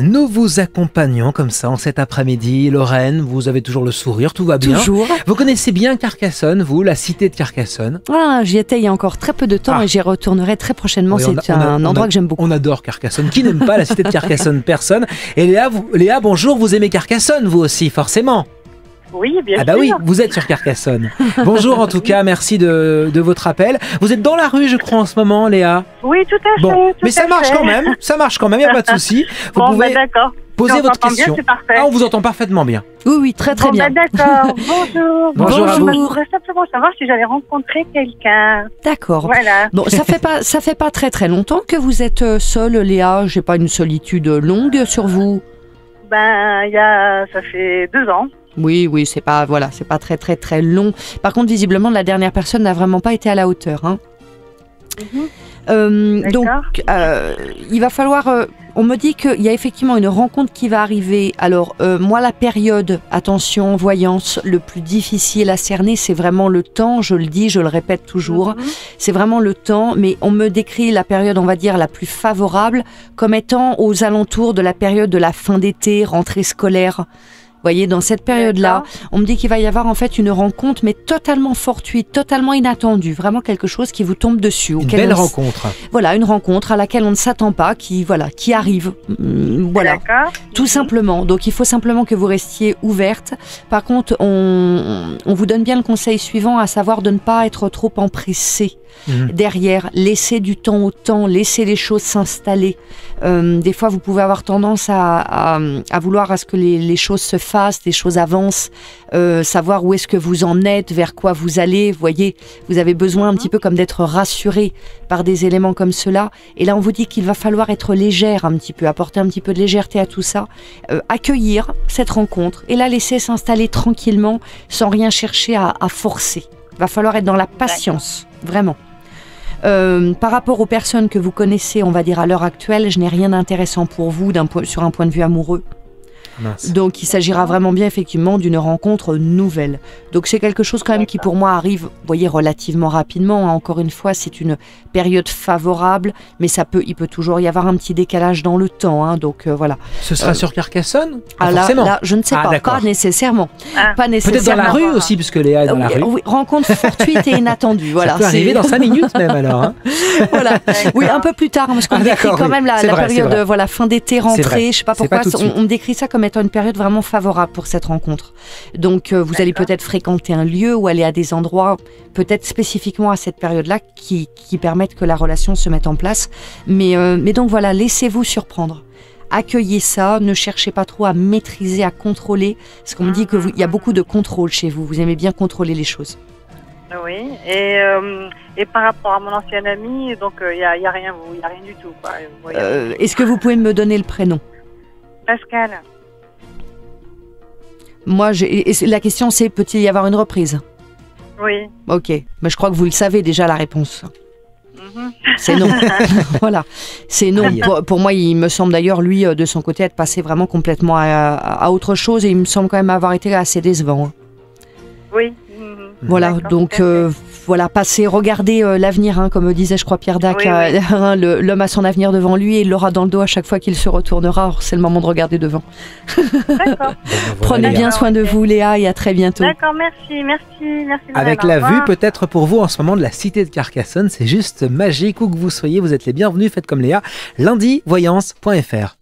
Nous vous accompagnons comme ça en cet après-midi. Lorraine, vous avez toujours le sourire, tout va bien. Toujours. Vous connaissez bien Carcassonne, vous, la cité de Carcassonne? Ah, j'y étais il y a encore très peu de temps et j'y retournerai très prochainement. Oui, c'est un endroit que j'aime beaucoup. On adore Carcassonne. Qui n'aime pas la cité de Carcassonne? Personne. Et Léa, bonjour, vous aimez Carcassonne, vous aussi, forcément. Oui, bien sûr. Ah bah oui, vous êtes sur Carcassonne. Bonjour en tout cas, merci de votre appel. Vous êtes dans la rue, je crois, en ce moment, Léa. Oui, tout à fait. Bon, tout mais ça à marche fait. quand même, il n'y a pas de souci. Vous Bon, pouvez d'accord. poser Si on votre s'entend bien, question. c'est parfait. Ah, on vous entend parfaitement bien. Oui, très Bon, bien. d'accord. Bonjour. Bonjour à vous. Je voudrais simplement savoir si j'allais rencontrer quelqu'un. D'accord. Voilà. Bon, ça fait pas très longtemps que vous êtes seule, Léa. J'ai pas une solitude longue sur vous. Ça fait 2 ans. Oui, c'est pas très long. Par contre, visiblement, la dernière personne n'a vraiment pas été à la hauteur. Hein. Donc, il va falloir. On me dit qu'il y a effectivement une rencontre qui va arriver. Alors, moi, la période, attention, voyance, le plus difficile à cerner, c'est vraiment le temps. Je le dis, je le répète toujours. C'est vraiment le temps. Mais on me décrit la période, on va dire, la plus favorable comme étant aux alentours de la période de la fin d'été, rentrée scolaire. Vous voyez, dans cette période-là, on me dit qu'il va y avoir en fait une rencontre, mais totalement fortuite, totalement inattendue, vraiment quelque chose qui vous tombe dessus. Une belle rencontre. Voilà, une rencontre à laquelle on ne s'attend pas, qui arrive. Voilà, tout simplement. Donc il faut simplement que vous restiez ouverte. Par contre, on vous donne bien le conseil suivant, à savoir de ne pas être trop empressé. Derrière, laissez du temps au temps, laissez les choses s'installer. Des fois, vous pouvez avoir tendance à vouloir à ce que les choses se fassent, les choses avancent, savoir où est-ce que vous en êtes, vers quoi vous allez. Vous voyez, vous avez besoin un petit peu comme d'être rassuré par des éléments comme cela. Et là, on vous dit qu'il va falloir être légère un petit peu, apporter un petit peu de légèreté à tout ça, accueillir cette rencontre et la laisser s'installer tranquillement, sans rien chercher à forcer. Il va falloir être dans la patience, vraiment. Par rapport aux personnes que vous connaissez, on va dire à l'heure actuelle, je n'ai rien d'intéressant pour vous sur un point de vue amoureux. Mince. Donc il s'agira vraiment bien effectivement d'une rencontre nouvelle. Donc c'est quelque chose quand même qui pour moi arrive, vous voyez, relativement rapidement. Encore une fois, c'est une période favorable, mais il peut toujours y avoir un petit décalage dans le temps. Hein, donc voilà. Ce sera sur Carcassonne? Forcément. Là, je ne sais pas nécessairement. Pas nécessairement. Peut-être dans la rue aussi, puisque Léa est dans la rue. Oui, rencontre fortuite et inattendue. Voilà, ça peut arriver dans 5 minutes même alors. Hein. Voilà. Oui, un peu plus tard, parce qu'on décrit quand même la période, voilà, fin d'été, rentrée. Je sais pas pourquoi, on me décrit ça comme étant une période vraiment favorable pour cette rencontre. Donc vous allez peut-être fréquenter un lieu ou aller à des endroits peut-être spécifiquement à cette période-là qui permettent que la relation se mette en place. Mais donc voilà, laissez-vous surprendre. Accueillez ça, ne cherchez pas trop à maîtriser, à contrôler, parce qu'on me dit qu'il y a beaucoup de contrôle chez vous. Vous aimez bien contrôler les choses. Oui, et par rapport à mon ancien ami, donc il y a rien du tout. Est-ce que vous pouvez me donner le prénom? Pascal. Moi, la question c'est, peut-il y avoir une reprise? Oui. Ok, mais je crois que vous le savez déjà la réponse. C'est non. Voilà, c'est non. Pour moi, il me semble d'ailleurs, lui, de son côté, être passé vraiment complètement à autre chose, et il me semble quand même avoir été assez décevant. Hein. Oui. Voilà, donc voilà, passez, regardez l'avenir, hein, comme disait, je crois, Pierre Dac, l'homme a son avenir devant lui et il l'aura dans le dos à chaque fois qu'il se retournera. Alors, c'est le moment de regarder devant. D'accord. Prenez bien soin de vous, Léa, et à très bientôt. D'accord, merci. Avec la vue, peut-être pour vous en ce moment de la cité de Carcassonne, c'est juste magique. Où que vous soyez, vous êtes les bienvenus. Faites comme Léa. Lundi, voyance.fr.